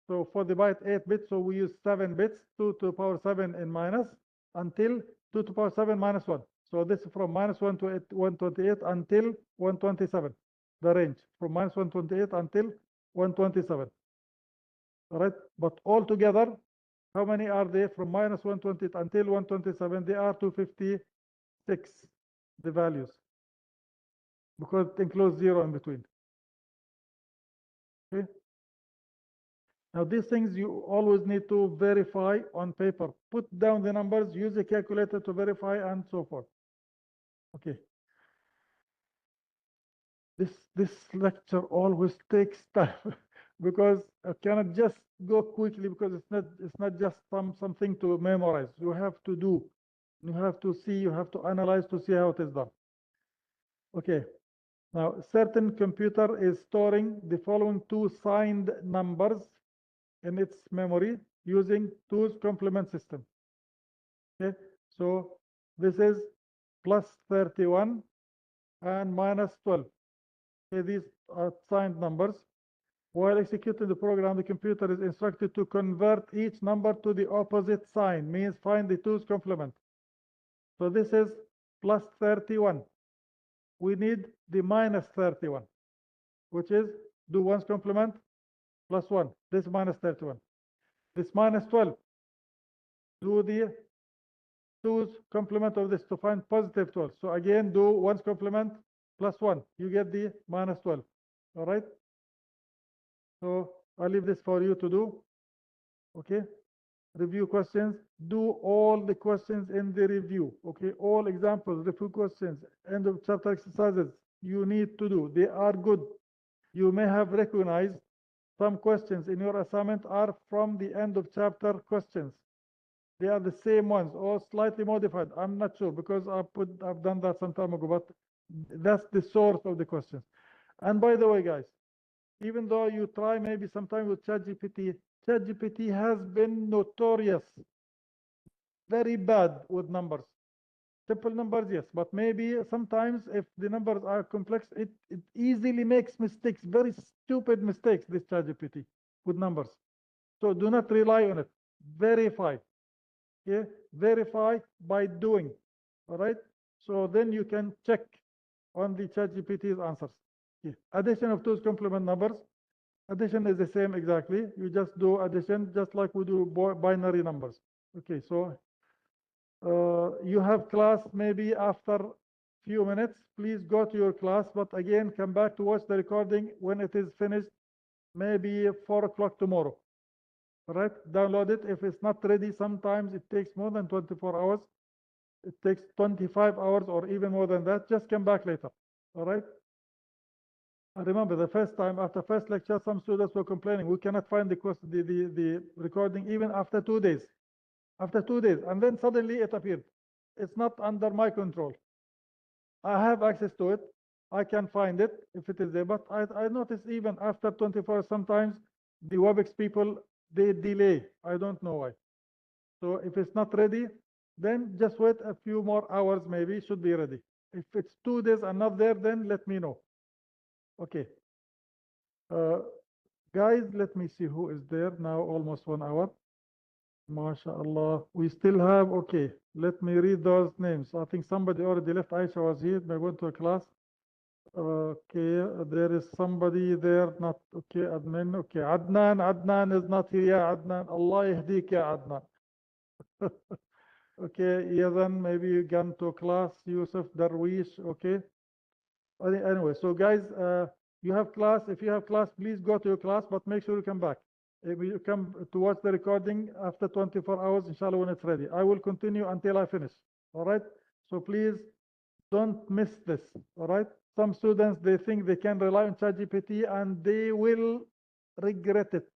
So for the byte 8 bits, so we use 7 bits, 2 to the power 7 in minus, until 2 to the power 7 minus 1. So this is from minus 1 to 128 until 127. The range from minus 128 until 127. All right, but altogether, how many are there from minus 128 until 127? They are 256, the values, because it includes 0 in between. Okay. Now these things you always need to verify on paper. Put down the numbers, use a calculator to verify, and so forth. Okay. This lecture always takes time. because I cannot just go quickly, because it's not just something to memorize. You have to do, you have to see, you have to analyze to see how it is done. Okay, now certain computer is storing the following two signed numbers in its memory using 2's complement system. Okay, so this is plus 31 and minus 12. Okay, these are signed numbers. While executing the program, the computer is instructed to convert each number to the opposite sign, means find the 2's complement. So this is plus 31. We need the minus 31, which is do 1's complement plus 1. This minus 31. This minus 12. Do the 2's complement of this to find positive 12. So again, do 1's complement plus 1. You get the minus 12. All right? So I'll leave this for you to do. Okay? Review questions. Do all the questions in the review. Okay? All examples, review questions, end of chapter exercises you need to do. They are good. You may have recognized some questions in your assignment are from the end of chapter questions. They are the same ones or slightly modified. I'm not sure, because I've done that some time ago, but that's the source of the questions. And by the way, guys, even though you try maybe sometime with ChatGPT, ChatGPT has been notorious, very bad with numbers. Simple numbers, yes, but maybe sometimes if the numbers are complex, it easily makes mistakes, very stupid mistakes, this ChatGPT with numbers. So do not rely on it. Verify. Okay? Verify by doing. All right? So then you can check on the ChatGPT's answers. Okay. Addition of 2's complement numbers. Addition is the same exactly. You just do addition just like we do binary numbers. Okay, so you have class maybe after few minutes. Please go to your class, but again, come back to watch the recording when it is finished, maybe 4 o'clock tomorrow. All right, download it. If it's not ready, sometimes it takes more than 24 hours. It takes 25 hours or even more than that. Just come back later. All right. I remember the first time after first lecture, some students were complaining we cannot find the recording even after 2 days. After 2 days, and then suddenly it appeared. It's not under my control. I have access to it. I can find it if it is there, but I notice even after 24 hours, sometimes the WebEx people, they delay. I don't know why. So if it's not ready, then just wait a few more hours, maybe it should be ready. If it's 2 days and not there, then let me know. Okay. Guys, let me see who is there now, almost 1 hour. MashaAllah. We still have, okay, let me read those names. I think somebody already left. Aisha was here, I went to a class. Okay, there is somebody there, not, okay, admin, okay. Adnan is not here, yeah, Adnan. Allah yahdik, ya Adnan. Okay, Yazan, maybe you gone to class. Yusuf, Darwish, okay. Anyway, so guys, you have class. If you have class, please go to your class, but make sure you come back. If you come to watch the recording after 24 hours, inshallah, when it's ready. I will continue until I finish. All right? So please don't miss this. All right? Some students, they think they can rely on ChatGPT and they will regret it.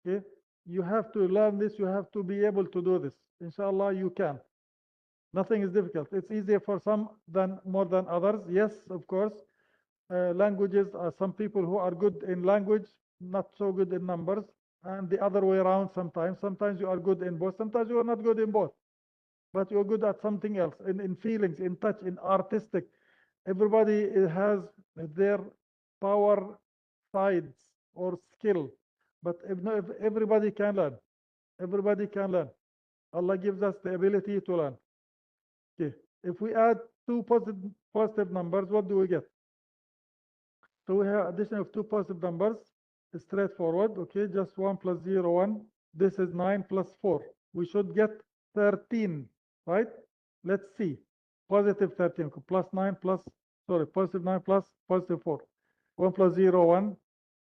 Okay? You have to learn this. You have to be able to do this. Inshallah, you can. Nothing is difficult. It's easier for some than more than others. Yes, of course. Languages are some people who are good in language, not so good in numbers, and the other way around sometimes. Sometimes you are good in both, sometimes you are not good in both, but you're good at something else, in feelings, in touch, in artistic. Everybody has their power sides or skill, but if everybody can learn. Everybody can learn. Allah gives us the ability to learn. Okay, if we add two positive numbers, what do we get? So we have addition of two positive numbers, straightforward, okay, just 1 plus 0, 1. This is 9 plus 4. We should get 13, right? Let's see. Positive 13, plus 9 plus, sorry, positive 9 plus positive 4. 1 plus 0, 1.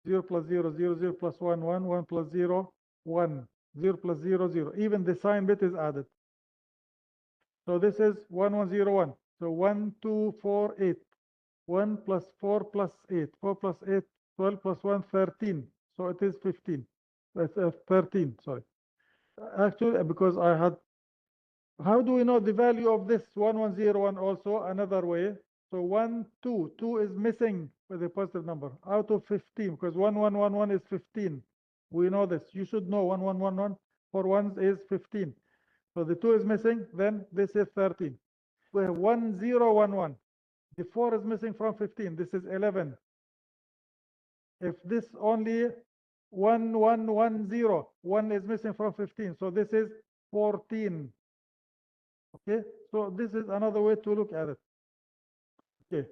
0 plus 0, 0, 0 plus 1, 1. 1 plus 0, 1. 0 plus 0, 0. Even the sign bit is added. So this is 1, 1, 0, 1. So 1, 2, 4, 8. 1 plus 4 plus 8. 4 plus 8, 12 plus 1, 13. So it is 15. That's 13, sorry. Actually, because I had, how do we know the value of this 1101 also? Another way. So 1, 2. 2 is missing with a positive number out of 15, because 1111 is 15. We know this. You should know 1111 for ones is 15. So the 2 is missing, then this is 13. We have 1011. The 4 is missing from 15. This is 11. If this only 1110, 1 is missing from 15. So this is 14. Okay, so this is another way to look at it. Okay,